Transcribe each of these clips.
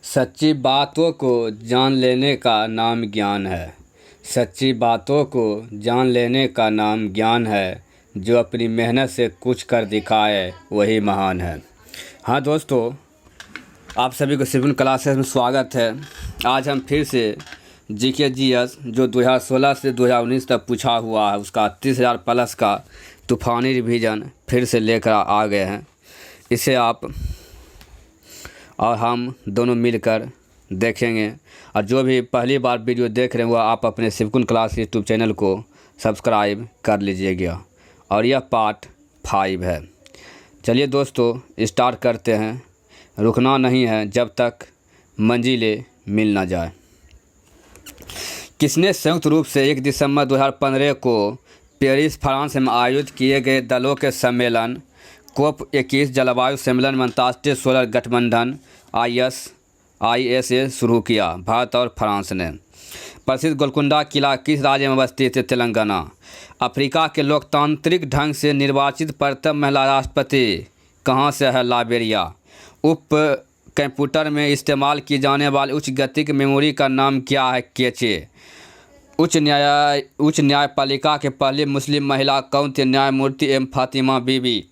सच्ची बातों को जान लेने का नाम ज्ञान है। सच्ची बातों को जान लेने का नाम ज्ञान है। जो अपनी मेहनत से कुछ कर दिखाए वही महान है। हाँ दोस्तों, आप सभी को सिविल क्लासेस में स्वागत है। आज हम फिर से जीके जीएस जो 2016 से 2019 तक पूछा हुआ है उसका 30,000 प्लस का तूफ़ानी रिवीजन फिर से लेकर आ गए हैं। इसे आप और हम दोनों मिलकर देखेंगे। और जो भी पहली बार वीडियो देख रहे हैं वो आप अपने सिविल क्लास यूट्यूब चैनल को सब्सक्राइब कर लीजिएगा। और यह पार्ट 5 है। चलिए दोस्तों स्टार्ट करते हैं। रुकना नहीं है जब तक मंजिलें मिल ना जाए। किसने संयुक्त रूप से 1 दिसंबर 2015 को पेरिस फ्रांस में आयोजित किए गए दलों के सम्मेलन COP21 जलवायु सम्मेलन में अंतर्राष्ट्रीय सोलर गठबंधन ISA शुरू किया? भारत और फ्रांस ने। प्रसिद्ध गोलकुंडा किला किस राज्य में अवस्थित है? तेलंगाना। अफ्रीका के लोकतांत्रिक ढंग से निर्वाचित प्रथम महिला राष्ट्रपति कहाँ से है? लाइबेरिया। उप कंप्यूटर में इस्तेमाल की जाने वाली उच्च गति की मेमोरी का नाम क्या है? कैचे। उच्च न्यायपालिका के पहली मुस्लिम महिला कौन थी? न्यायमूर्ति एम फातिमा बीबी।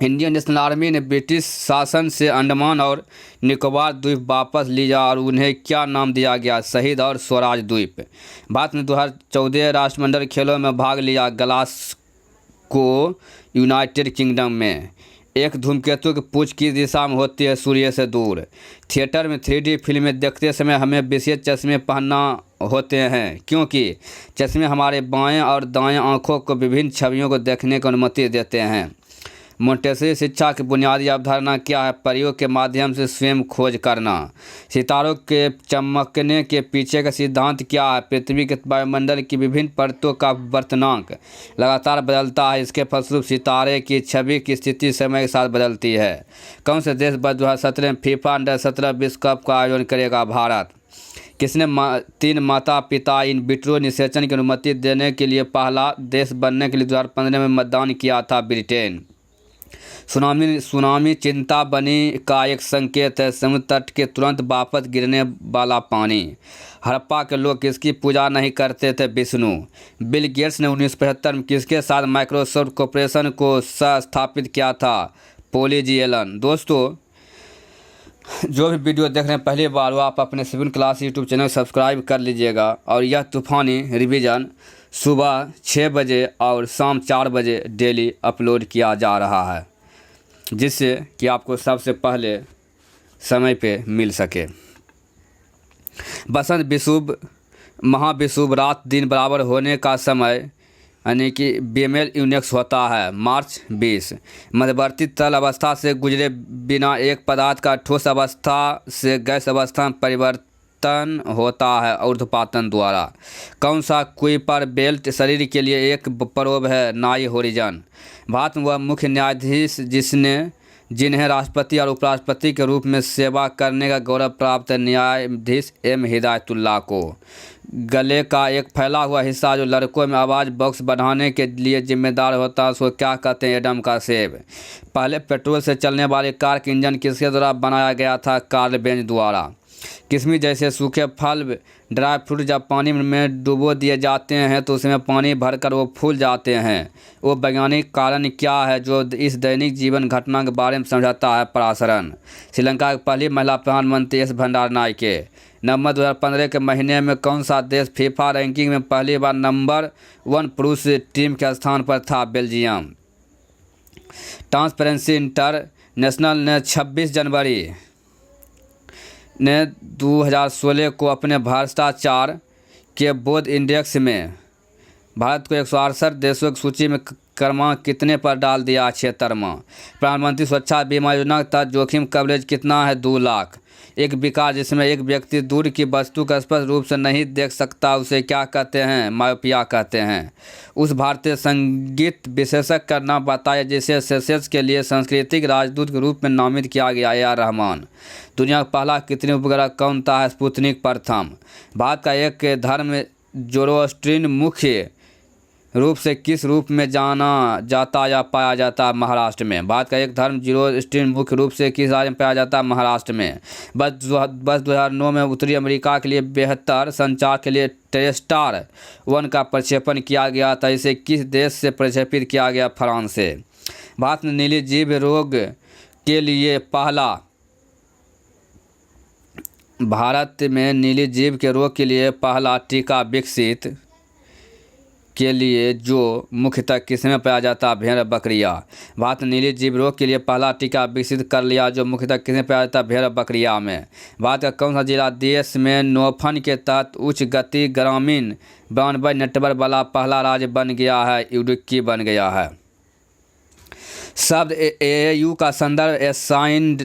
इंडियन नेशनल आर्मी ने ब्रिटिश शासन से अंडमान और निकोबार द्वीप वापस लिया और उन्हें क्या नाम दिया गया? शहीद और स्वराज द्वीप। भारत ने 2014 राष्ट्रमंडल खेलों में भाग लिया। ग्लासगो, यूनाइटेड किंगडम में। एक धूमकेतु की पूंछ किस दिशा में होती है? सूर्य से दूर। थिएटर में 3D फिल्में देखते समय हमें विशेष चश्मे पहनना होते हैं क्योंकि चश्मे हमारे बाएं और दाएं आँखों को विभिन्न छवियों को देखने की अनुमति देते हैं। मोंटेसरी शिक्षा की बुनियादी अवधारणा क्या है? प्रयोग के माध्यम से स्वयं खोज करना। सितारों के चमकने के पीछे का सिद्धांत क्या है? पृथ्वी के वायुमंडल की विभिन्न परतों का वर्तनांक लगातार बदलता है। इसके फलस्वरूप सितारे की छवि की स्थिति समय के साथ बदलती है। कौन से देश 2017 में फीफा अंडर-17 विश्व कप का आयोजन करेगा? भारत। किसने 3 माता पिता इन विट्रो निषेचन की अनुमति देने के लिए पहला देश बनने के लिए 2015 में मतदान किया था? ब्रिटेन। सुनामी चिंता बनी का एक संकेत है। समुद्र तट के तुरंत वापस गिरने वाला पानी। हड़प्पा के लोग किसकी पूजा नहीं करते थे? विष्णु। बिल गेट्स ने 1975 में किसके साथ माइक्रोसॉफ्ट कॉर्पोरेशन को स्थापित किया था? पॉली जी एलन। दोस्तों जो भी वीडियो देख रहे हैं पहली बार वो आप अपने civil class YouTube channel subscribe कर लीजिएगा। और यह तूफ़ानी रिवीजन सुबह 6 बजे और शाम 4 बजे डेली अपलोड किया जा रहा है जिससे कि आपको सबसे पहले समय पे मिल सके। बसंत विषुव महाविषुव रात दिन बराबर होने का समय यानी कि बीमेल यूनिक्स होता है मार्च 20। मध्यवर्ती तरल अवस्था से गुजरे बिना एक पदार्थ का ठोस अवस्था से गैस अवस्था में परिवर्तन होता है ऊर्ध्वपातन द्वारा। कौन सा कुइपर बेल्ट शरीर के लिए एक प्रोब है? नाई होरिजन। भारत में वह मुख्य न्यायाधीश जिन्हें राष्ट्रपति और उपराष्ट्रपति के रूप में सेवा करने का गौरव प्राप्त है? न्यायाधीश एम हिदायतुल्लाह को। गले का एक फैला हुआ हिस्सा जो लड़कों में आवाज़ बॉक्स बढ़ाने के लिए जिम्मेदार होता है उसको क्या कहते हैं? एडम का सेब। पहले पेट्रोल से चलने वाली कार का इंजन किसके द्वारा बनाया गया था? कार्ल बेंज द्वारा। किशमिश जैसे सूखे फल ड्राई फ्रूट जब पानी में डुबो दिए जाते हैं तो उसमें पानी भरकर वो फूल जाते हैं। वो वैज्ञानिक कारण क्या है जो इस दैनिक जीवन घटना के बारे में समझाता है? पराशरण। श्रीलंका की पहली महिला प्रधानमंत्री एस भंडारनायके। नवंबर 2015 के महीने में कौन सा देश फीफा रैंकिंग में पहली बार नंबर 1 पुरुष टीम के स्थान पर था? बेल्जियम। ट्रांसपेरेंसी इंटरनेशनल ने 26 जनवरी ने 2016 को अपने भ्रष्टाचार के बोध इंडेक्स में भारत को 168 देशों की सूची में क्रमांक कितने पर डाल दिया? 76वां। प्रधानमंत्री सुरक्षा बीमा योजना का जोखिम कवरेज कितना है? 2 लाख। एक विकार जिसमें एक व्यक्ति दूर की वस्तु को स्पष्ट रूप से नहीं देख सकता उसे क्या कहते हैं? मायोपिया कहते हैं। उस भारतीय संगीत विशेषज्ञ का नाम बताया जिसे सेशेल्स के लिए सांस्कृतिक राजदूत के रूप में नामित किया गया? AR रहमान। दुनिया का पहला कृत्रिम उपग्रह कौन था? स्पुतनिक प्रथम। भारत का एक धर्म जोरोस्ट्रियन मुख्य रूप से किस रूप में जाना जाता या पाया जाता है महाराष्ट्र में? भारत का एक धर्म जीरो स्ट्रीम मुख्य रूप से किस राज्य में पाया जाता है? महाराष्ट्र में। बस 2009 में उत्तरी अमेरिका के लिए बेहतर संचार के लिए टेरेस्टार 1 का प्रक्षेपण किया गया था। इसे किस देश से प्रक्षेपित किया गया? फ्रांस से। भारत में नीली जीभ रोग के लिए पहला टीका विकसित के लिए जो मुख्यतः किसमें पाया जाता है? भेड़ बकरिया। भारत ने नीली जीभ रोग के लिए पहला टीका विकसित कर लिया जो मुख्यतः किसमें पाया जाता है? भेड़ बकरिया में। भारत का कौन सा जिला देश में नौफन के तहत उच्च गति ग्रामीण ब्रॉडबैंड नेटवर्क वाला पहला राज्य बन गया है? इडुक्की बन गया है। शब्द AAU का संदर्भ असाइन्ड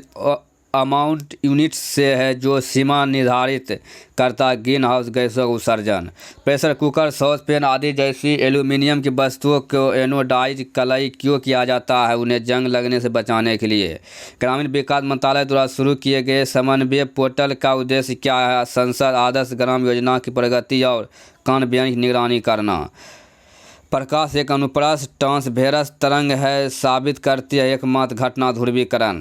अमाउंट यूनिट से है जो सीमा निर्धारित करता है ग्रीन हाउस गैसों का उत्सर्जन। प्रेशर कुकर, सॉस पैन आदि जैसी एल्यूमिनियम की वस्तुओं को एनोडाइज कलई क्यों किया जाता है? उन्हें जंग लगने से बचाने के लिए। ग्रामीण विकास मंत्रालय द्वारा शुरू किए गए समन्वय पोर्टल का उद्देश्य क्या है? संसद आदर्श ग्राम योजना की प्रगति और कार्यान्वयन की निगरानी करना। प्रकाश एक अनुप्रस्थ ट्रांसवर्स तरंग है, साबित करती है एकमात्र घटना ध्रुवीकरण।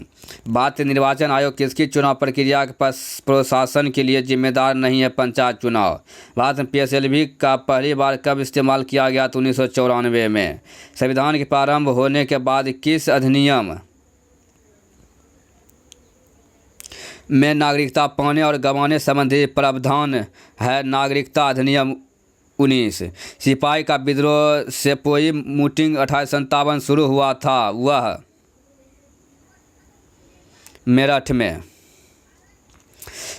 भारतीय निर्वाचन आयोग किसकी चुनाव प्रक्रिया के प्रशासन के लिए जिम्मेदार नहीं है? पंचायत चुनाव। भारत में PSLV का पहली बार कब इस्तेमाल किया गया? 1994 में। संविधान के प्रारंभ होने के बाद किस अधिनियम में नागरिकता पाने और गंवाने संबंधी प्रावधान है? नागरिकता अधिनियम 19। सिपाही का विद्रोह सेपोई मूटिंग 1857 शुरू हुआ था, वह मेरठ में।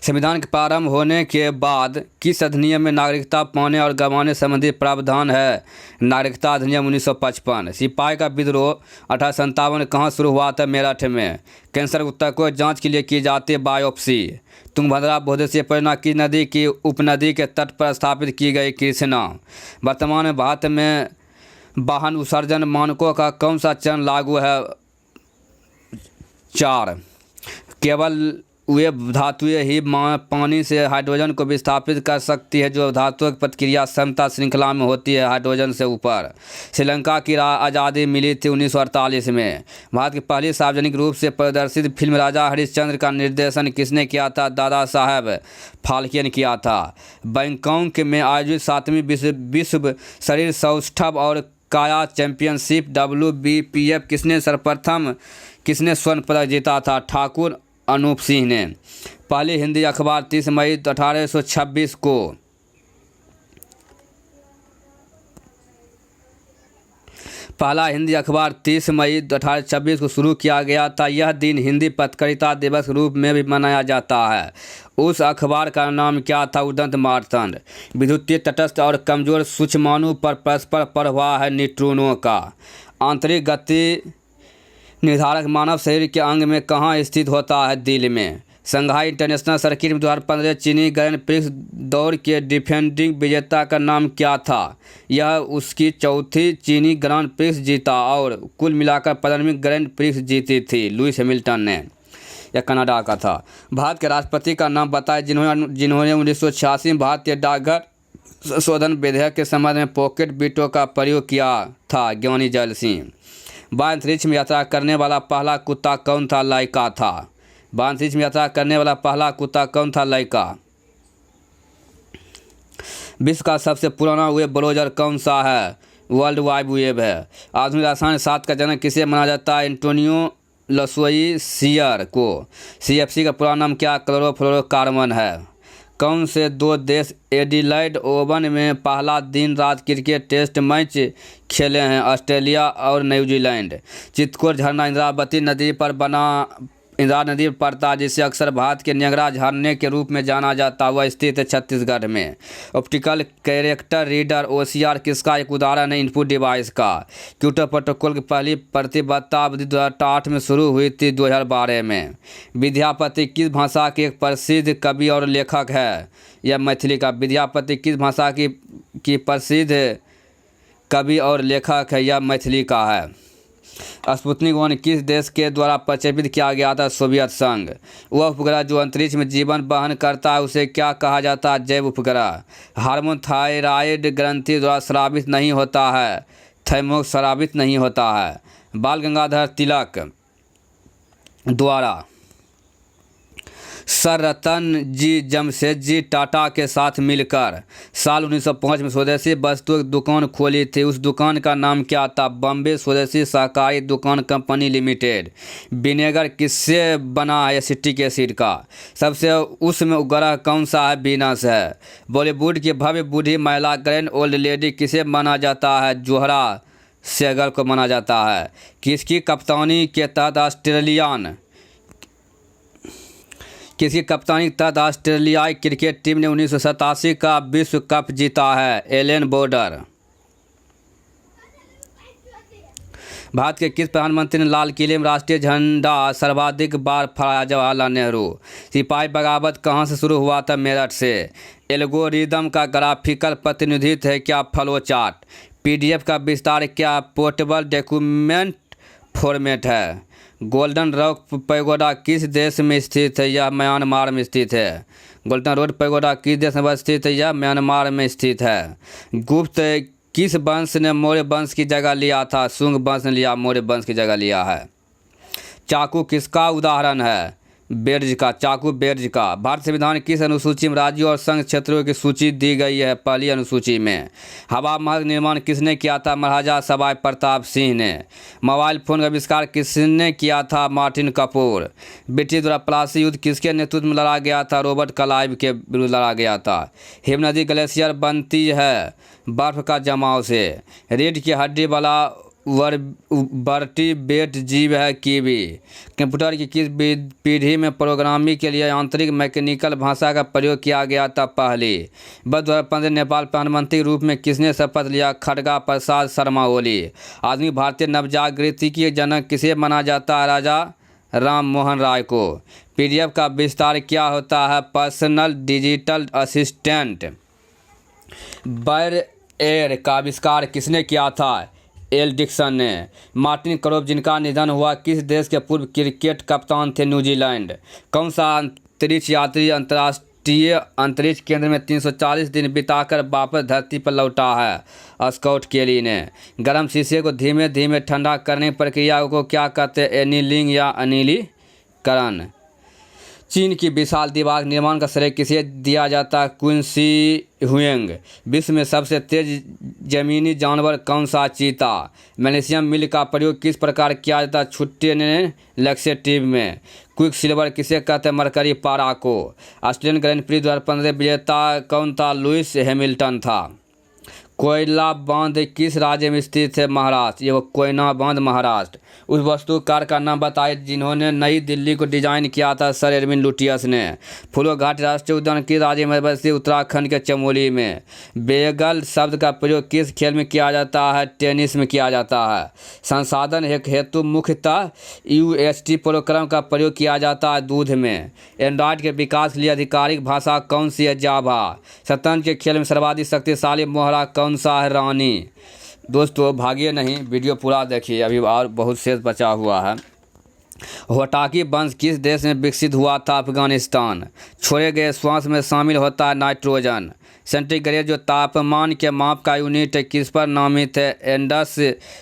संविधान के प्रारंभ होने के बाद किस अधिनियम में नागरिकता पाने और गंवाने संबंधी प्रावधान है? नागरिकता अधिनियम 1955। सिपाही का विद्रोह 1857 कहाँ शुरू हुआ था? मेरठ में। कैंसर उत्तर को जांच के लिए की जाती है बायोप्सी। तुंगभद्रा बहुउद्देशीय परियोजना की नदी की उपनदी के तट पर स्थापित की गई? कृष्णा। वर्तमान में भारत में वाहन उत्सर्जन मानकों का कौन सा चरण लागू है? 4। केवल वे धातुएं ही पानी से हाइड्रोजन को विस्थापित कर सकती है जो धातुओं की प्रतिक्रिया समता श्रृंखला में होती है हाइड्रोजन से ऊपर। श्रीलंका की आज़ादी मिली थी 1948 में। भारत की पहली सार्वजनिक रूप से प्रदर्शित फिल्म राजा हरिश्चंद्र का निर्देशन किसने किया था? दादा साहब फाल्के ने किया था। बैंकॉक में आयोजित 7वीं विश्व शरीर सौष्ठव और काया चैंपियनशिप WBPF किसने स्वर्ण पदक जीता था? ठाकुर अनूप सिंह ने। पहली हिंदी अखबार 30 मई 1826 को पहला हिंदी अखबार 30 मई 1826 को शुरू किया गया था। यह दिन हिंदी पत्रकारिता दिवस के रूप में भी मनाया जाता है। उस अखबार का नाम क्या था? उदंत मार्तंड। विद्युतीय तटस्थ और कमजोर सूक्ष्माणु पर परस्पर प्रवाह है न्यूट्रॉनों का। आंतरिक गति निर्धारक मानव शरीर के अंग में कहाँ स्थित होता है? दिल में। शंघाई इंटरनेशनल सर्किट में 2015 चीनी ग्रैंड प्रिक्स दौड़ के डिफेंडिंग विजेता का नाम क्या था? यह उसकी चौथी चीनी ग्रैंड प्रिक्स जीता और कुल मिलाकर 15वीं ग्रैंड प्रिक्स जीती थी लुइस हैमिल्टन ने। यह कनाडा का था। भारत के राष्ट्रपति का नाम बताएं जिन्होंने 1986 में भारतीय डाकघर संशोधन विधेयक के संबंध में पॉकेट बीटों का प्रयोग किया था? ज्ञानी जैल सिंह। वायु अंतरिक्ष में यात्रा करने वाला पहला कुत्ता कौन था? लाइका था। वायु अंतरिक्ष में यात्रा करने वाला पहला कुत्ता कौन था? लाइका। विश्व का सबसे पुराना वेब ब्राउज़र कौन सा है? वर्ल्ड वाइड वेब है। आधुनिक रसायन शास्त्र का जनक किसे माना जाता है? एंटोनियो लवोइसियर को। CFC का पूरा नाम क्या? क्लोरोफ्लोरोकार्बन है। कौन से दो देश एडिलेड ओवल में पहला दिन रात क्रिकेट टेस्ट मैच खेले हैं? ऑस्ट्रेलिया और न्यूजीलैंड। चित्तौड़ झरना इंद्रावती नदी पर पड़ता है जिसे अक्सर भारत के नियाग्रा झरने के रूप में जाना जाता है। वह स्थित है छत्तीसगढ़ में। ऑप्टिकल कैरेक्टर रीडर OCR किसका एक उदाहरण है? इनपुट डिवाइस का। क्योटो प्रोटोकॉल की पहली प्रतिबद्धता अवधि 2008 में शुरू हुई थी 2012 में। विद्यापति किस भाषा के एक प्रसिद्ध कवि और लेखक है? यह मैथिली का। विद्यापति किस भाषा की प्रसिद्ध कवि और लेखक है? यह मैथिली का है। स्पुतनिक 1 किस देश के द्वारा प्रक्षेपित किया गया था? सोवियत संघ। वह उपग्रह जो अंतरिक्ष में जीवन वहन करता है उसे क्या कहा जाता है? जैव उपग्रह। हार्मोन थायराइड ग्रंथि द्वारा स्रावित नहीं होता है, थैमोक्स स्रावित नहीं होता है। बाल गंगाधर तिलक द्वारा सर रतन जी जमशेदजी टाटा के साथ मिलकर साल 1905 में स्वदेशी वस्तु की दुकान खोली थी। उस दुकान का नाम क्या था? बॉम्बे स्वदेशी सहकारी दुकान कंपनी लिमिटेड। विनेगर किससे बना है? एसिटिक एसिड का। सबसे उसमें ग्रह कौन सा है? वीनस है। बॉलीवुड की भव्य बूढ़ी महिला ग्रैंड ओल्ड लेडी किसे माना जाता है? जोहरा सहगल को माना जाता है। किसकी कप्तानी के तहत ऑस्ट्रेलियाई क्रिकेट टीम ने 1987 का विश्व कप जीता है? Elon border. भारत के किस प्रधानमंत्री ने लाल किले में राष्ट्रीय झंडा सर्वाधिक बार फहराया? जवाहरलाल नेहरू। सिपाही बगावत कहाँ से शुरू हुआ था? मेरठ से। एल्गोरिदम का ग्राफिकल प्रतिनिधित्व है क्या? Flow chart. पीडीएफ का विस्तार क्या? पोर्टेबल डॉक्यूमेंट फॉर्मेट है। गोल्डन रॉक पैगोडा किस देश में स्थित है? यह म्यांमार में स्थित है। गोल्डन रोड पैगोडा किस देश में स्थित है? यह म्यांमार में स्थित है। गुप्त किस वंश ने मौर्य वंश की जगह लिया था? शुंग वंश ने लिया, मौर्य वंश की जगह लिया है। चाकू किसका उदाहरण है? बेर्ज का। चाकू बेर्ज का। भारत संविधान किस अनुसूची में राज्यों और संघ क्षेत्रों की सूची दी गई है? पहली अनुसूची में। हवा महल निर्माण किसने किया था? महाराजा सवाई प्रताप सिंह ने। मोबाइल फोन का आविष्कार किसने किया था? मार्टिन कपूर। ब्रिटिश द्वारा प्लासी युद्ध किसके नेतृत्व में लड़ा गया था? रॉबर्ट क्लाइव के विरुद्ध लड़ा गया था। हिम नदी ग्लेशियर बनती है बर्फ का जमाव से। रीढ़ की हड्डी वाला वर्टिब्रेट जीव है कीवी। कंप्यूटर की किस पीढ़ी में प्रोग्रामिंग के लिए आंतरिक मैकेनिकल भाषा का प्रयोग किया गया था? पहली। वर्ष 2015 नेपाल प्रधानमंत्री के रूप में किसने शपथ लिया? खड़गा प्रसाद शर्मा ओली। आधुनिक भारतीय नवजागृति के जनक किसे माना जाता है? राजा राम मोहन राय को। पीडीएफ का विस्तार क्या होता है? Personal digital assistant. बैर एयर का आविष्कार किसने किया था? एल डिक्सन ने। मार्टिन करोप जिनका निधन हुआ किस देश के पूर्व क्रिकेट कप्तान थे? न्यूजीलैंड। कौन सा अंतरिक्ष यात्री अंतर्राष्ट्रीय अंतरिक्ष केंद्र में 340 दिन बिताकर वापस धरती पर लौटा है? स्कॉट केली ने। गर्म शीशे को धीमे धीमे ठंडा करने की प्रक्रिया को क्या कहते हैं? एनीलिंग या अनिलीकरण। चीन की विशाल दीवार निर्माण का श्रेय किसे दिया जाता है? क्विंसी हुएंग। विश्व में सबसे तेज जमीनी जानवर कौन सा? चीता। मैग्नीशियम मिल का प्रयोग किस प्रकार किया जाता है? छुट्टी ने लैक्सेटिव में। क्विक सिल्वर किसे कहते हैं? मरकरी पारा को। ऑस्ट्रेलियन ग्रैंड प्री 2015 विजेता कौन था? लुइस हैमिल्टन था। कोयला बांध किस राज्य में स्थित है? महाराष्ट्र। ये कोयना बांध महाराष्ट्र। उस वास्तुकार का नाम बताइए जिन्होंने नई दिल्ली को डिजाइन किया था? सर एडविन लुटियस ने। फूलो घाट राष्ट्रीय उद्यान किस राज्य में स्थित? उत्तराखंड के चमोली में। बेगल शब्द का प्रयोग किस खेल में किया जाता है? टेनिस में किया जाता है। संसाधन हेतु मुख्यतः यूएसटी प्रोग्राम का प्रयोग किया जाता है दूध में। एंड्रॉयड के विकास के लिए आधिकारिक भाषा कौन सी है? जावा। शतरंज के खेल में सर्वाधिक शक्तिशाली मोहरा कौन सा है? रानी। दोस्तों भागिए नहीं, वीडियो पूरा देखिए, अभी और बहुत शेष बचा हुआ है। होटाकी वंश किस देश में विकसित हुआ था? अफगानिस्तान। छोड़े गए श्वास में शामिल होता है नाइट्रोजन। सेंटीग्रेड जो तापमान के माप का यूनिट है किस पर नामित है? एंडस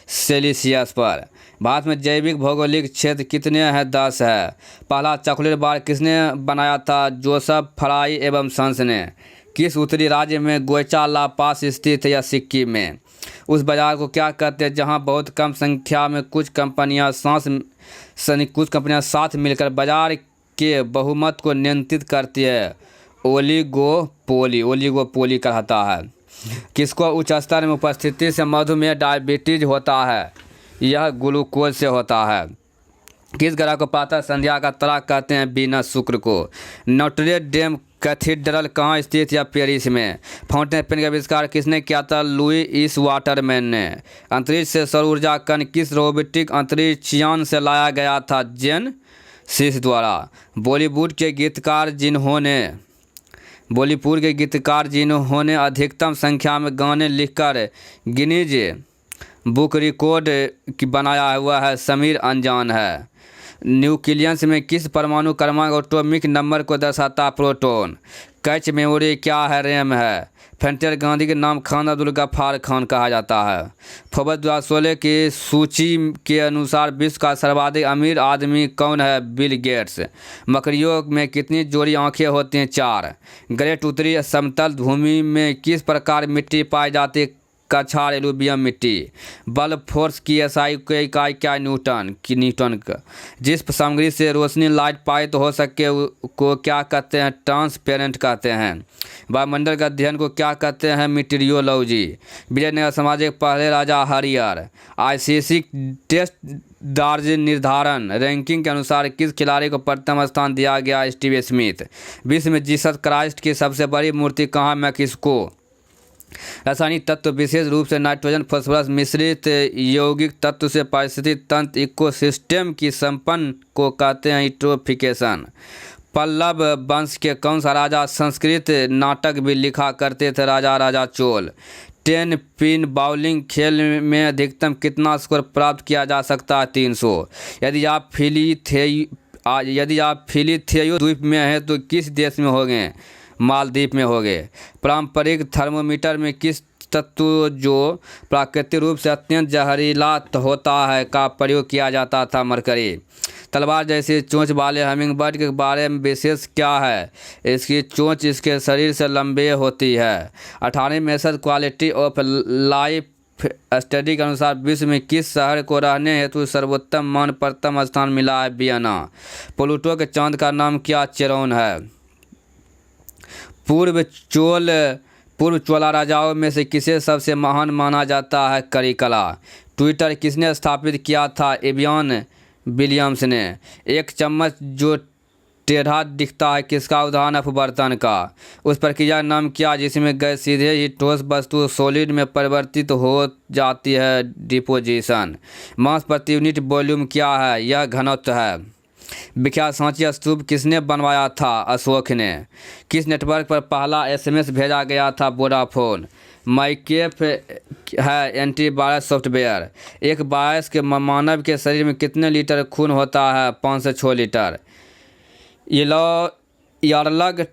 सेल्सियस पर। भारत में जैविक भौगोलिक क्षेत्र कितने हैं? 10 है। पहला चॉकलेट बार किसने बनाया था? जोसेफ फ्राई एवं सन्स ने। किस उत्तरी राज्य में गोइचा ला पास स्थित है? या सिक्किम में। उस बाजार को क्या कहते हैं जहां बहुत कम संख्या में कुछ कंपनियां साथ मिलकर बाजार के बहुमत को नियंत्रित करती है? ओलिगोपोली कहता है। किसको उच्च स्तर में उपस्थिति से मधुमेह डायबिटीज होता है? यह ग्लूकोज से होता है। किस ग्रह को प्रातः संध्या का तारा कहते हैं? वीनस शुक्र को। नोट्रे डेम कैथीड्रल कहाँ स्थित है? पेरिस में। फाउंटेन पेन का आविष्कार किसने किया था? लुईस वाटरमैन ने। अंतरिक्ष से सौर ऊर्जा कण किस रोबोटिक अंतरिक्षयान से लाया गया था? जेन सिस द्वारा। बॉलीवुड के गीतकार जिन्होंने अधिकतम संख्या में गाने लिखकर गिनीज बुक रिकॉर्ड की बनाया हुआ है समीर अंजान है। न्यूक्लियस में किस परमाणु क्रमांक एटॉमिक नंबर को दर्शाता प्रोटॉन? कैच मेमोरी क्या है? रैम है। फ्रंटियर गांधी के नाम खान अब्दुल गफ्फार खान कहा जाता है। फोर्ब्स 2016 की सूची के अनुसार विश्व का सर्वाधिक अमीर आदमी कौन है? Bill Gates. मकड़ियों में कितनी जोड़ी आंखें होती हैं? 4। ग्रेट उत्तरी समतल भूमि में किस प्रकार मिट्टी पाई जाती है? कछार एलुबियम मिट्टी। बल फोर्स की एसआई की इकाई क्या? न्यूटन का। जिस सामग्री से रोशनी लाइट पारित हो सके को क्या कहते हैं? ट्रांसपेरेंट कहते हैं। वायुमंडल के अध्ययन को क्या कहते हैं? मीटेरियोलॉजी। विजयनगर साम्राज्य के पहले राजा हरिहर। आईसीसी टेस्ट दर्ज निर्धारण रैंकिंग के अनुसार किस खिलाड़ी को प्रथम स्थान दिया गया? Steve Smith. विश्व में जीसस क्राइस्ट की सबसे बड़ी मूर्ति कहाँ? मैक्सिको। रासायनिक तत्व विशेष रूप से नाइट्रोजन फास्फोरस मिश्रित यौगिक तत्व से पारिस्थितिक तंत्र इकोसिस्टम की संपन्न को कहते हैं यूट्रोफिकेशन। पल्लव वंश के कौन सा राजा संस्कृत नाटक भी लिखा करते थे? राजा चोल। 10 पिन बाउलिंग खेल में अधिकतम कितना स्कोर प्राप्त किया जा सकता है? 300। यदि आप फिलीथेयो द्वीप में हैं तो किस देश में होंगे? मालदीव में हो गए। पारंपरिक थर्मोमीटर में किस तत्व जो प्राकृतिक रूप से अत्यंत जहरीला होता है का प्रयोग किया जाता था? मरकरी। तलवार जैसी चोंच वाले हमिंगबर्ड के बारे में विशेष क्या है? इसकी चोंच इसके शरीर से लंबी होती है। 18वीं Mercer quality of life study के अनुसार विश्व में किस शहर को रहने हेतु सर्वोत्तम मान प्रथम स्थान मिला है? वियना। प्लूटो के चांद का नाम क्या? चेरोन है। पूर्व चोला राजाओं में से किसे सबसे महान माना जाता है? करिकला। ट्विटर किसने स्थापित किया था? एबियन विलियम्स ने। एक चम्मच जो टेढ़ा दिखता है किसका उदाहरण है? अपवर्तन का। उस प्रक्रिया का नाम क्या जिसमें गैस सीधे ही ठोस वस्तु सॉलिड में परिवर्तित हो जाती है? डिपोजिशन। मास प्रति यूनिट वॉल्यूम क्या है? यह घनत्व है। विख्यात सांची स्तूप किसने बनवाया था? अशोक ने। किस नेटवर्क पर पहला एसएमएस भेजा गया था? वोडाफोन। माइकेफ है एंटीवायरस सॉफ्टवेयर। एक वयस्क मानव के शरीर में कितने लीटर खून होता है? 5 से 6 लीटर। यारलग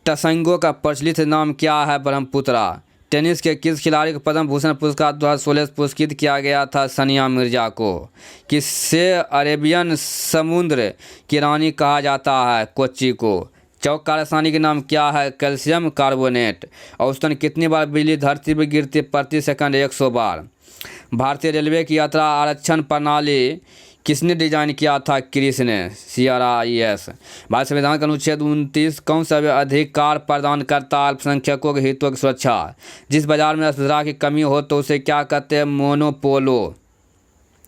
टसंगो का प्रचलित नाम क्या है? ब्रह्मपुत्रा। टेनिस के किस खिलाड़ी को पद्म भूषण पुरस्कार 2016 पुरस्कृत किया गया था? सानिया मिर्जा को। किससे अरेबियन समुद्र की रानी कहा जाता है? कोच्चि को। चौक का रासायनिक नाम क्या है? Calcium carbonate. औसतन कितनी बार बिजली धरती पर गिरती? प्रति सेकंड 100 बार। भारतीय रेलवे की यात्रा आरक्षण प्रणाली किसने डिजाइन किया था? क्रिस ने। CRIS। भारत संविधान का अनुच्छेद 29 कौन सा अधिकार प्रदान करता है? अल्पसंख्यकों के हितों की सुरक्षा। जिस बाजार में स्पर्धा की कमी हो तो उसे क्या कहते हैं?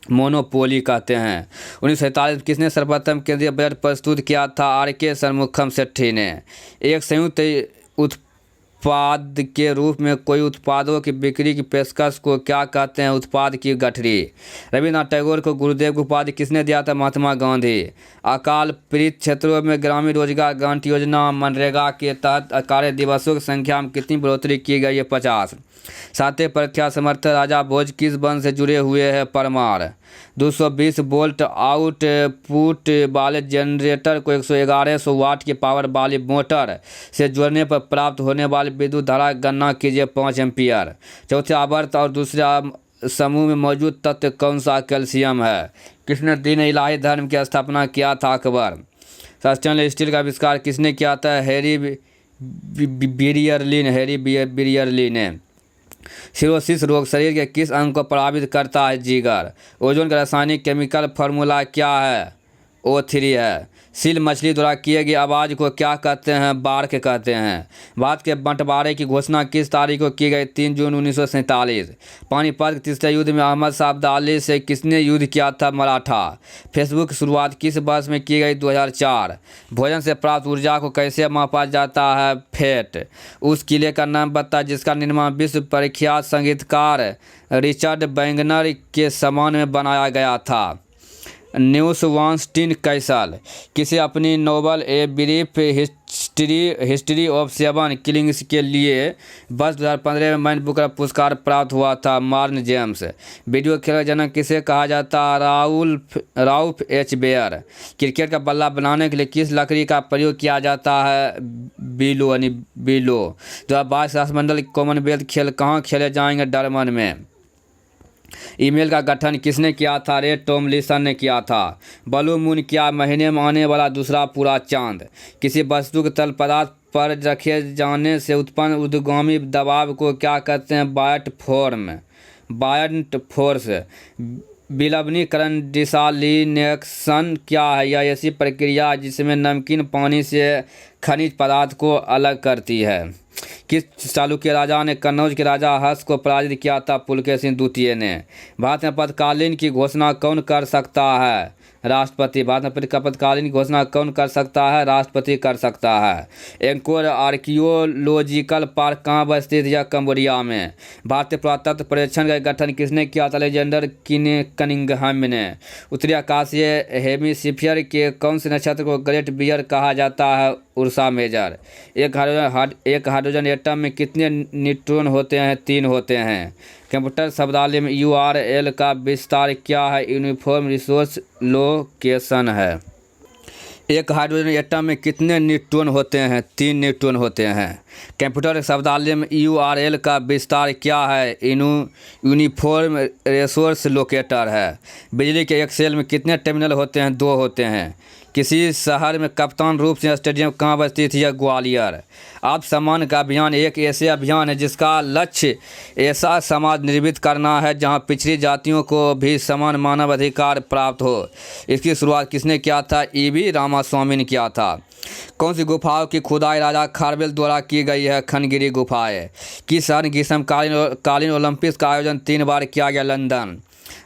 मोनोपोली कहते हैं। 1947 किसने सर्वप्रथम केंद्रीय बजट प्रस्तुत किया था? RK षणमुखम सेट्टी ने। एक संयुक्त उत्पाद के रूप में कोई उत्पादों की बिक्री की पेशकश को क्या कहते हैं? उत्पाद की गठरी। रविन्द्रनाथ टैगोर को गुरुदेव की उपाधि किसने दिया था? महात्मा गांधी। अकाल पीड़ित क्षेत्रों में ग्रामीण रोजगार गारंटी योजना मनरेगा के तहत कार्य दिवसों की संख्या में कितनी बढ़ोतरी की गई है? 50। सातवें प्रख्यात समर्थ राजा भोज किस वंश से जुड़े हुए हैं? परमार। 220 वोल्ट आउटपुट वाले जनरेटर को 1100 वाट की पावर वाली मोटर से जोड़ने पर प्राप्त होने वाली विद्युत धारा गणना कीजिए 5 एम्पियर। चौथे आवर्त और दूसरे समूह में मौजूद तत्व कौन सा? कैल्शियम है। किसने दीन इलाही धर्म की स्थापना किया था? अकबर। स्टेनलेस स्टील का आविष्कार किसने किया था? हैरी बियरली ने। सिरोसिस रोग शरीर के किस अंग को प्रभावित करता है? जिगर। ओजोन का रासायनिक केमिकल फार्मूला क्या है? O3 है। सील मछली द्वारा किए गए आवाज़ को क्या कहते हैं? बार्क कहते हैं। भारत के बंटवारे की घोषणा किस तारीख को की गई? 3 जून 1947। पानीपत के तीसरे युद्ध में अहमद शाह अब्दाली से किसने युद्ध किया था? मराठा। फेसबुक की शुरुआत किस वर्ष में की गई? 2004। भोजन से प्राप्त ऊर्जा को कैसे मापा जाता है? फैट। उस किले का नाम बता जिसका निर्माण विश्व प्रख्यात संगीतकार रिचर्ड वैगनर के सम्मान में बनाया गया था? Neuschwanstein castle. किसे अपनी novel a brief history of 7 killings के लिए वर्ष 2015 में मैन बुकर पुरस्कार प्राप्त हुआ था। मार्न जेम्स। वीडियो खेल का जनक किसे कहा जाता है? राउल्फ एच बेयर। क्रिकेट का बल्ला बनाने के लिए किस लकड़ी का प्रयोग किया जाता है? बिलो 2022 राष्ट्रमंडल कॉमनवेल्थ खेल कहाँ खेले जाएंगे? डरबन में। ईमेल का गठन किसने किया था? रे टॉमलिंसन ने किया था। ब्लू मून क्या? महीने में आने वाला दूसरा पूरा चांद। किसी वस्तु के तल पदार्थ पर रखे जाने से उत्पन्न ऊर्ध्वगामी दबाव को क्या कहते हैं? बायट फोर्स। विलवनीकरण डिसालिनेशन क्या है? यह ऐसी प्रक्रिया है जिसमें नमकीन पानी से खनिज पदार्थ को अलग करती है। किस चालुक्य राजा ने कन्नौज के राजा हर्ष को पराजित किया था? पुलकेशिन द्वितीय ने। भारत में आपातकालीन की घोषणा कौन कर सकता है? राष्ट्रपति। भारत में आपातकालीन की घोषणा कौन कर सकता है? राष्ट्रपति कर सकता है। एंकोर आर्कियोलॉजिकल पार्क कहाँ स्थित है? कंबोडिया में। भारतीय पुरातत्व पर्यवेक्षण का गठन किसने किया था? अलेक्जेंडर कनिंघम ने। उत्तरी आकाशीय हेमिस्फीयर के कौन से नक्षत्र को ग्रेट बियर कहा जाता है? Ursa Major. एक हाइड्रोजन एटम में कितने न्यूट्रॉन होते हैं? 3 होते हैं। कंप्यूटर शब्दावली में URL का विस्तार क्या है? यूनिफॉर्म रिसोर्स लोकेशन है। एक हाइड्रोजन एटम में कितने न्यूट्रॉन होते हैं? 3 न्यूट्रॉन होते हैं। कंप्यूटर शब्दावली में URL का विस्तार क्या है? यूनिफॉर्म रिसोर्स लोकेटर है। बिजली के एक सेल में कितने टर्मिनल होते हैं? 2 होते हैं। किसी शहर में कप्तान रूप सिंह स्टेडियम कहाँ स्थित है? ग्वालियर। आत्मसम्मान का अभियान एक ऐसे अभियान है जिसका लक्ष्य ऐसा समाज निर्मित करना है जहां पिछड़ी जातियों को भी समान मानव अधिकार प्राप्त हो। इसकी शुरुआत किसने किया था? EV रामास्वामी ने किया था। कौन सी गुफाओं की खुदाई राजा खारवेल द्वारा की गई है? खंडगिरी गुफाएं। किस शहर ग्रीष्मकालीन ओलंपिक्स का आयोजन 3 बार किया गया? लंदन।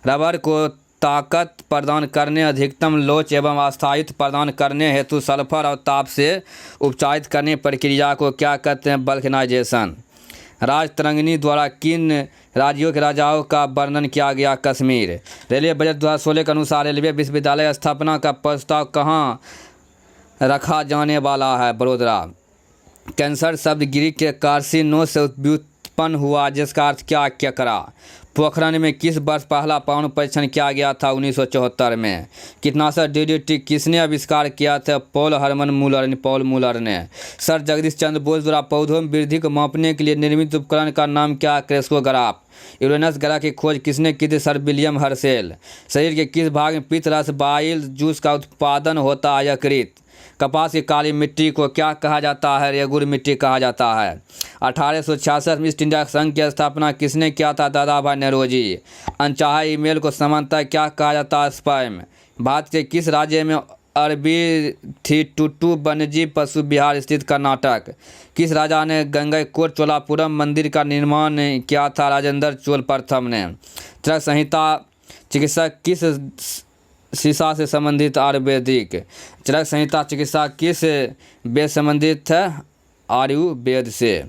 रबर को ताकत प्रदान करने, अधिकतम लोच एवं अस्थायित्व प्रदान करने हेतु सल्फर और ताप से उपचारित करने प्रक्रिया को क्या कहते हैं? वल्कनाइजेशन। राजतरंगिणी द्वारा किन राज्यों के राजाओं का वर्णन किया गया? कश्मीर। रेलवे बजट 2016 के अनुसार रेलवे विश्वविद्यालय स्थापना का प्रस्ताव कहाँ रखा जाने वाला है? बड़ोदरा। कैंसर शब्द ग्रीक के कार्सिनो से व्युत्पन्न हुआ जिसका अर्थ क्या? केकड़ा। पोखरण में किस वर्ष पहला परमाणु परीक्षण किया गया था? 1974 में। कीटनाशक DDT किसने आविष्कार किया था? पॉल मूलर ने। सर जगदीश चंद्र बोस द्वारा पौधों में वृद्धि को मापने के लिए निर्मित उपकरण का नाम क्या? क्रेस्कोग्राफ। यूरेनस ग्रह की खोज किसने की थी? Sir William Herschel. शरीर के किस भाग में पित्त रस बाइल जूस का उत्पादन होता है? यकृत। कपास की काली मिट्टी को क्या कहा जाता है? रेगुर मिट्टी कहा जाता है। 1866 में ईस्ट इंडिया संघ की स्थापना किसने किया था? दादा भाई नौरोजी। अनचाहे ईमेल को सामान्यतः क्या कहा जाता है? स्पैम। भारत के किस राज्य में अरबीथिटुटु वन्यजीव पशु विहार स्थित? कर्नाटक। किस राजा ने गंगईकोट चोलापुरम मंदिर का निर्माण किया था? राजेंद्र चोल प्रथम ने। चरक संहिता चिकित्सा किस शीशा से संबंधित? आयुर्वेदिक। चरक संहिता चिकित्सा किस वेद संबंधित है? आयुर्वेद से।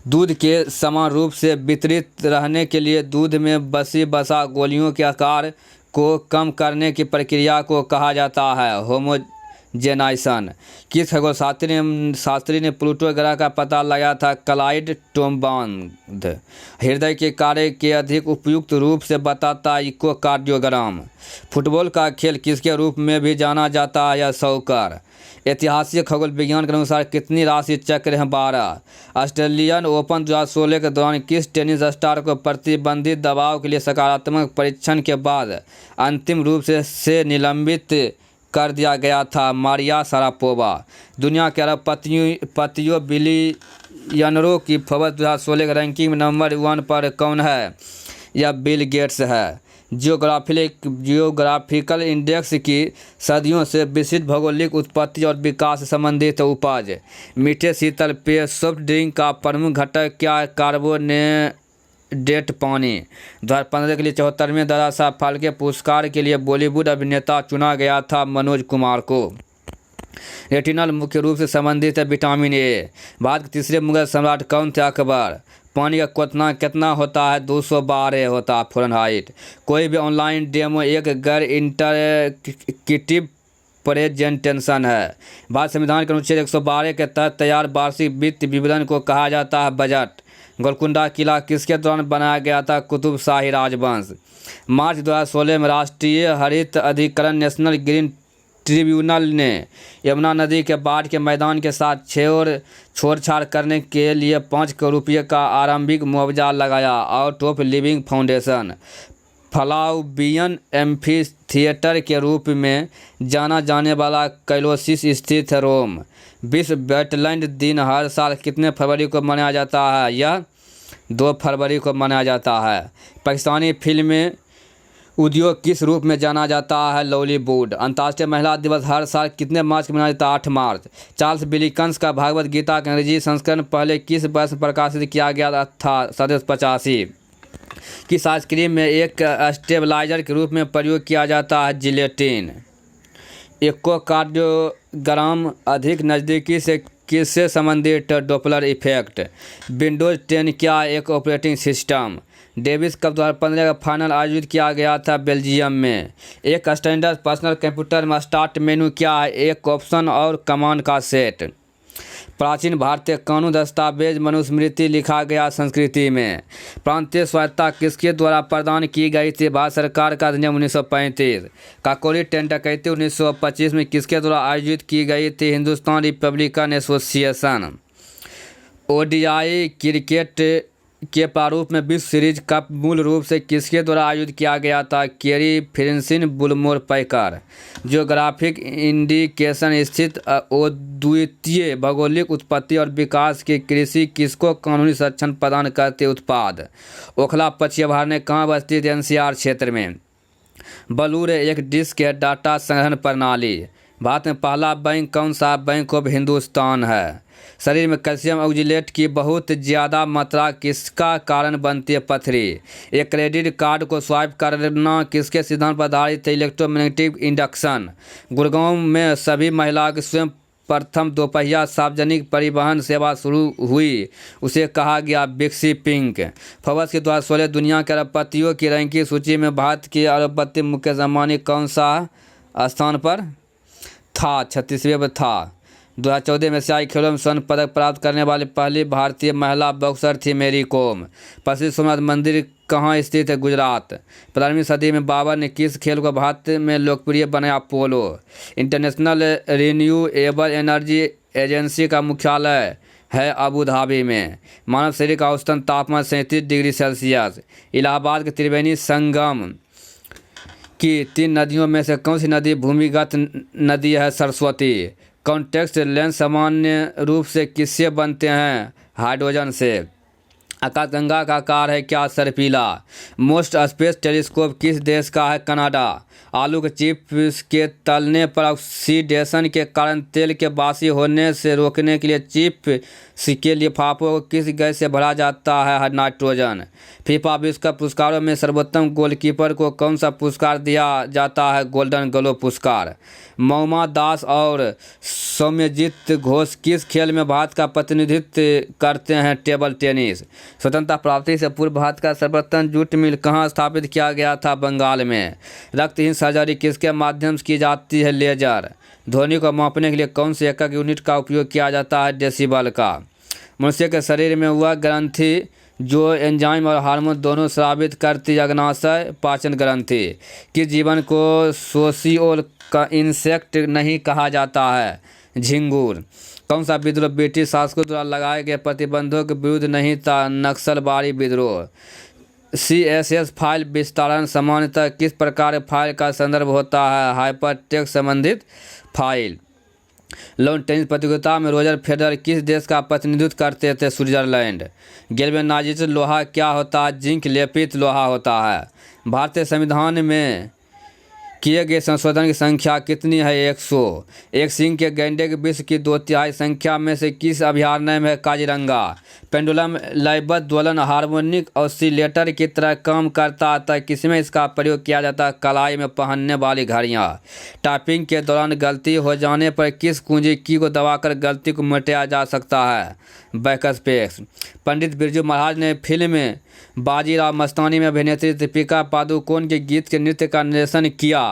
दूध के समान रूप से वितरित रहने के लिए दूध में बसी बसा गोलियों के आकार को कम करने की प्रक्रिया को कहा जाता है? होमोजेनाइजेशन। किस खगोलशास्त्री ने प्लूटो ग्रह का पता लगाया था? क्लाइड टोम्बाउथ। हृदय के कार्य के अधिक उपयुक्त रूप से बताता इकोकार्डियोग्राम। फुटबॉल का खेल किसके रूप में भी जाना जाता है? या सॉकर। ऐतिहासिक खगोल विज्ञान के अनुसार कितनी राशि चक्र हैं? 12। ऑस्ट्रेलियन ओपन 2016 के दौरान किस टेनिस स्टार को प्रतिबंधित दबाव के लिए सकारात्मक परीक्षण के बाद अंतिम रूप से निलंबित कर दिया गया था? Maria Sharapova. दुनिया के अरब पतियों बिलियनरों की फोर्ब्स 2016 के रैंकिंग में नंबर 1 पर कौन है? यह बिल गेट्स है। जियोग्राफिकल इंडेक्स की सदियों से विशिष्ट भौगोलिक उत्पत्ति और विकास से संबंधित उपज। मीठे शीतल पेय सॉफ्ट ड्रिंक का प्रमुख घटक क्या है? कार्बोनेटेड पानी। 2015 के लिए 74वें दादा साहब फाल्के पुरस्कार के लिए बॉलीवुड अभिनेता चुना गया था? मनोज कुमार को। रेटिनल मुख्य रूप से संबंधित है विटामिन ए। भारत के तीसरे मुगल सम्राट कौन थे? अकबर। पानी का क्वथनांक कितना होता है? 212 होता है फ़ारेनहाइट। कोई भी ऑनलाइन डेमो एक गैर इंटरैक्टिव प्रेजेंटेशन है। भारत संविधान के अनुच्छेद 112 के तहत तैयार वार्षिक वित्त विवरण को कहा जाता है बजट। गोलकुंडा किला किसके दौरान बनाया गया था? कुतुब शाही राजवंश। मार्च 2016 में राष्ट्रीय हरित अधिकरण नेशनल ग्रीन ट्रिब्यूनल ने यमुना नदी के बाढ़ के मैदान के साथ छोड़छाड़ करने के लिए 5 करोड़ रुपये का आरंभिक मुआवजा लगाया। Art of Living Foundation Flavian amphitheatre के रूप में जाना जाने वाला कैलोसिस स्थित है रोम। विश्व वेटलैंड दिन हर साल कितने फरवरी को मनाया जाता है? यह 2 फरवरी को मनाया जाता है। पाकिस्तानी फिल्म उद्योग किस रूप में जाना जाता है? लॉलीवुड। अंतर्राष्ट्रीय महिला दिवस हर साल कितने मार्च को मनाया जाता है? 8 मार्च। चार्ल्स विलिकन्स का भगवद गीता का अंग्रेजी संस्करण पहले किस वर्ष में प्रकाशित किया गया था? 1785। किस आइसक्रीम में एक स्टेबलाइजर के रूप में प्रयोग किया जाता है? जिलेटिन। इकोकार्डियोग्राम अधिक नज़दीकी से किससे संबंधित? Doppler effect. विंडोज 10 क्या एक ऑपरेटिंग सिस्टम? डेविस कप 2015 का फाइनल आयोजित किया गया था बेल्जियम में। एक स्टैंडर्ड पर्सनल कंप्यूटर में स्टार्ट मेनू क्या है? एक ऑप्शन और कमांड का सेट। प्राचीन भारतीय कानून दस्तावेज मनुस्मृति लिखा गया संस्कृति में। प्रांतीय स्वायत्तता किसके द्वारा प्रदान की गई थी? भारत सरकार का अधिनियम 1935। काकोरी ट्रेन डकैती 1925 में किसके द्वारा आयोजित की गई थी? Hindustan Republican association. ODI cricket के प्रारूप में विश्व सीरीज कप मूल रूप से किसके द्वारा आयोजित किया गया था? केरी फ्रिंसिन बुलमोर पैकर। जियोग्राफिक इंडिकेशन स्थित अद्वितीय भौगोलिक उत्पत्ति और विकास की कृषि किसको कानूनी संरक्षण प्रदान करते उत्पाद? ओखला पक्षी अभयारण्य कहाँ अवस्थित? एनसीआर क्षेत्र में। बलूर एक डिस्क है डाटा संग्रहण प्रणाली। भारत में पहला बैंक कौन सा? बैंक ऑफ हिंदुस्तान है। शरीर में कैल्शियम ऑक्जेलेट की बहुत ज़्यादा मात्रा किसका कारण बनती है? पथरी। एक क्रेडिट कार्ड को स्वाइप करना किसके सिद्धांत पर आधारित है? Electromagnetic induction. गुड़गांव में सभी महिलाओं की स्वयं प्रथम दोपहिया सार्वजनिक परिवहन सेवा शुरू हुई, उसे कहा गया बिक्सी पिंक। फोर्ब्स के 2016 दुनिया के अरबपतियों की रैंकिंग सूची में भारत के अरबपति मुकेश अंबानी कौन सा स्थान पर था? 36वें पर था। 2014 में एशियाई खेलों में स्वर्ण पदक प्राप्त करने वाली पहली भारतीय महिला बॉक्सर थी मेरी कोम। प्रसिद्ध सोमनाथ मंदिर कहाँ स्थित है? गुजरात। 15वीं सदी में बाबर ने किस खेल को भारत में लोकप्रिय बनाया? पोलो। इंटरनेशनल रिन्यूएबल एनर्जी एजेंसी का मुख्यालय है अबू धाबी में। मानव शरीर का औसतन तापमान 37 डिग्री सेल्सियस। इलाहाबाद के त्रिवेणी संगम की 3 नदियों में से कौन सी नदी भूमिगत नदी है? सरस्वती। कॉन्टेक्स्ट लेंस सामान्य रूप से किससे बनते हैं? हाइड्रोजन से। आकाशगंगा का आकार है क्या? सर्पिला। मोस्ट स्पेस टेलीस्कोप किस देश का है? कनाडा। आलू के चिप्स के तलने पर ऑक्सीडेशन के कारण तेल के बासी होने से रोकने के लिए चिप्स के लिफाफों को किस गैस से भरा जाता है? नाइट्रोजन। फीफा विश्व कप पुरस्कारों में सर्वोत्तम गोलकीपर को कौन सा पुरस्कार दिया जाता है? गोल्डन ग्लोब पुरस्कार। मौमा दास और सौम्यजीत घोष किस खेल में भारत का प्रतिनिधित्व करते हैं? Table tennis. स्वतंत्रता प्राप्ति से पूर्व भारत का सर्वप्रथम जूट मिल कहाँ स्थापित किया गया था? बंगाल में। रक्तहीन सर्जरी किसके माध्यम से की जाती है? लेजर। ध्वनि को मापने के लिए कौन से एकक यूनिट का उपयोग किया जाता है? डेसिबल का। मनुष्य के शरीर में वह ग्रंथि जो एंजाइम और हार्मोन दोनों स्रावित करती अग्नाशय पाचन ग्रंथि। किस जीवन को सोशियोल का इंसेक्ट नहीं कहा जाता है? झिंगुर। कौन सा विद्रोह ब्रिटिश शासकों द्वारा लगाए गए प्रतिबंधों के विरुद्ध नहीं था? नक्सलवादी विद्रोह। CSS फाइल विस्तारण सामान्यतः किस प्रकार फाइल का संदर्भ होता है? हाइपरटेक्स्ट संबंधित फाइल। लॉन टेनिस प्रतियोगिता में रोजर फेडरर किस देश का प्रतिनिधित्व करते थे? स्विट्जरलैंड। गैल्वेनाइज्ड लोहा क्या होता है? जिंक लेपित लोहा होता है। भारतीय संविधान में किए गए संशोधन की संख्या कितनी है? 100। एक सिंह के गैंडे के विश्व की 2/3 संख्या में से किस अभयारण्य में है? काजीरंगा। पेंडुलम लयबद्ध दोलन हार्मोनिक ऑसिलेटर की तरह काम करता है, किसमें इसका प्रयोग किया जाता है? कलाई में पहनने वाली घड़ियाँ। टाइपिंग के दौरान गलती हो जाने पर किस कुंजी की को दबाकर गलती को मिटाया जा सकता है? बैकस्पेस। पंडित बिरजू महाराज ने फिल्म में बाजीराव मस्तानी में अभिनेत्री दीपिका पादुकोण के गीत के नृत्य का निर्देशन किया।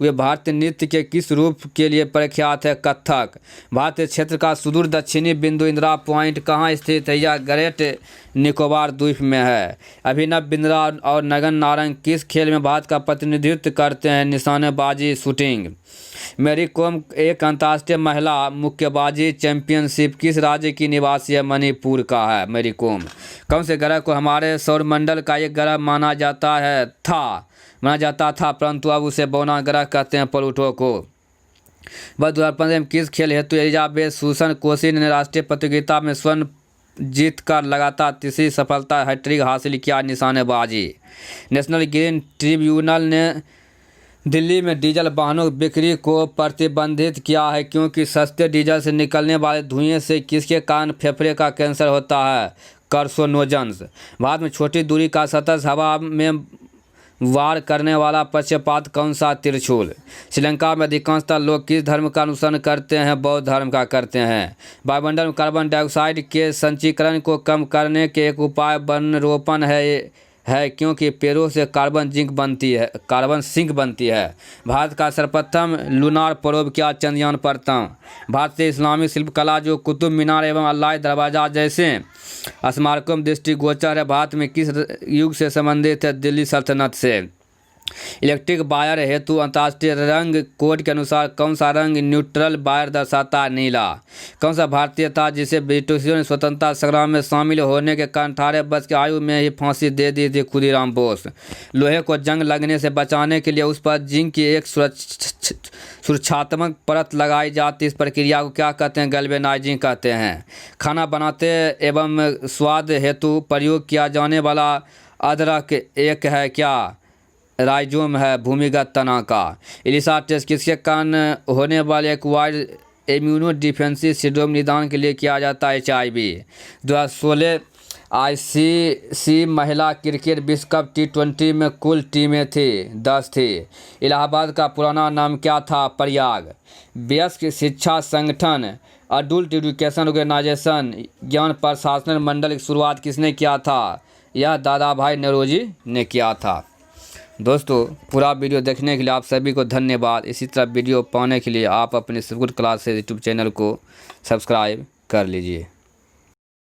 वे भारतीय नृत्य के किस रूप के लिए प्रख्यात है? कथक। भारतीय क्षेत्र का सुदूर दक्षिणी बिंदु इंदिरा पॉइंट कहाँ स्थित है? यह ग्रेट निकोबार द्वीप में है। अभिनव बिंद्रा और नगन नारंग किस खेल में भारत का प्रतिनिधित्व करते हैं? निशानेबाजी, शूटिंग। मैरी कॉम एक अंतर्राष्ट्रीय महिला मुक्केबाजी चैंपियनशिप किस राज्य की निवासी है? मणिपुर का है मैरी कॉम। कौन से ग्रह को हमारे सौरमंडल का एक ग्रह माना जाता था, परंतु अब उसे बौना ग्रह कहते हैं, प्लूटो को। वर्ष 2015 में किस खेल हेतु एलिजाबेथ सुसन कोशी ने राष्ट्रीय प्रतियोगिता में स्वर्ण जीतकर लगातार तीसरी सफलता हैट्रिक हासिल किया? निशानेबाजी। नेशनल ग्रीन ट्रिब्यूनल ने दिल्ली में डीजल वाहनों की बिक्री को प्रतिबंधित किया है क्योंकि सस्ते डीजल से निकलने वाले धुएं से किसके कारण फेफड़े का कैंसर होता है? कार्सिनोजेंस। भारत में छोटी दूरी का सतत हवा में वार करने वाला पक्षपात कौन सा? त्रिशूल। श्रीलंका में अधिकांशतः लोग किस धर्म का अनुसरण करते हैं? बौद्ध धर्म का करते हैं। वायुमंडल में कार्बन डाइऑक्साइड के संचीकरण को कम करने के एक उपाय वनरोपण है क्योंकि पेड़ों से कार्बन सिंक बनती है। भारत का सर्वप्रथम लूनार प्रोब क्या? चंद्रयान प्रथम। भारतीय इस्लामी शिल्पकला जो कुतुब मीनार एवं अल्लाह दरवाजा जैसे स्मारकों में दृष्टिगोचर है, भारत में किस युग से संबंधित है? दिल्ली सल्तनत से। इलेक्ट्रिक वायर हेतु अंतर्राष्ट्रीय रंग कोड के अनुसार कौन सा रंग न्यूट्रल वायर दर्शाता है? नीला। कौन सा भारतीय था जिसे ब्रिटिशों ने स्वतंत्रता संग्राम में शामिल होने के कारण 18 वर्ष की आयु में ही फांसी दे दी थी? खुदीराम बोस। लोहे को जंग लगने से बचाने के लिए उस पर जिंक की एक सुरक्षात्मक परत लगाई जाती, इस प्रक्रिया को क्या कहते हैं? गैल्वेनाइजिंग कहते हैं। खाना बनाते एवं स्वाद हेतु प्रयोग किया जाने वाला अदरक एक है क्या? राइजोम है, भूमिगत तना का। एलिसा टेस्ट किसके कारण होने वाले एक्वायर्ड इम्यूनो डिफेंसिव सिंड्रोम निदान के लिए किया जाता है? HIV। 2016 ICC महिला क्रिकेट विश्व कप T20 में कुल टीमें थी 10 थी। इलाहाबाद का पुराना नाम क्या था? प्रयाग। वयस्क शिक्षा संगठन अडल्ट एजुकेशन ऑर्गेनाइजेशन ज्ञान प्रशासन मंडल की शुरुआत किसने किया था? यह दादा भाई नौरोजी ने किया था। दोस्तों, पूरा वीडियो देखने के लिए आप सभी को धन्यवाद। इसी तरह वीडियो पाने के लिए आप अपने सुरगुट क्लासेस यूट्यूब चैनल को सब्सक्राइब कर लीजिए।